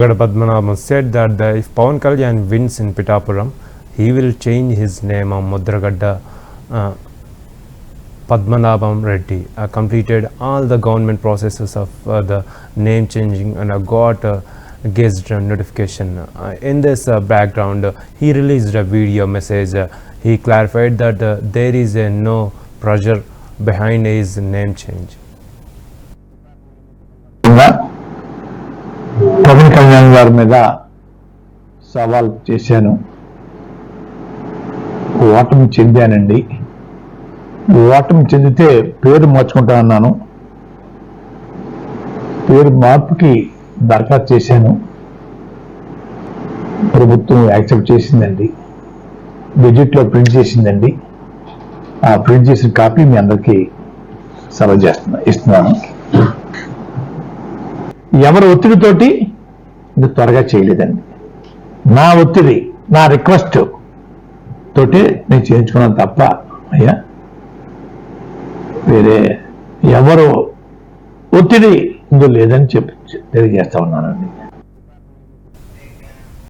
Padmanabhan said that if Pawan Kalyan wins in Pittapuram, he will change his name on Mudragadda. Padmanabhan Reddy completed all the government processes of the name changing and got a Gazette notification. In this background, he released a video message. He clarified that there is no pressure behind his name change. Pawan Kalyan గారి మీద సవాల్ చేశాను. ఓటమి చెందానండి. ఓటమి చెందితే పేరు మార్చుకుంటా అన్నాను. పేరు మార్పుకి దరఖాస్తు చేశాను. ప్రభుత్వం యాక్సెప్ట్ చేసిందండి. బడ్జెట్లో ప్రింట్ చేసిందండి. ఆ ప్రింట్ చేసిన కాపీ మీ అందరికీ ఇస్తున్నాను. ఎవరి ఒత్తిడితోటి ఇది త్వరగా చేయలేదండి. నా ఒత్తిడి, నా రిక్వెస్ట్ తోటి నేను చేయించుకున్నాను తప్ప అయ్యా వేరే ఎవరు ఒత్తిడి ఇందులో లేదని తెలియజేస్తా ఉన్నానండి.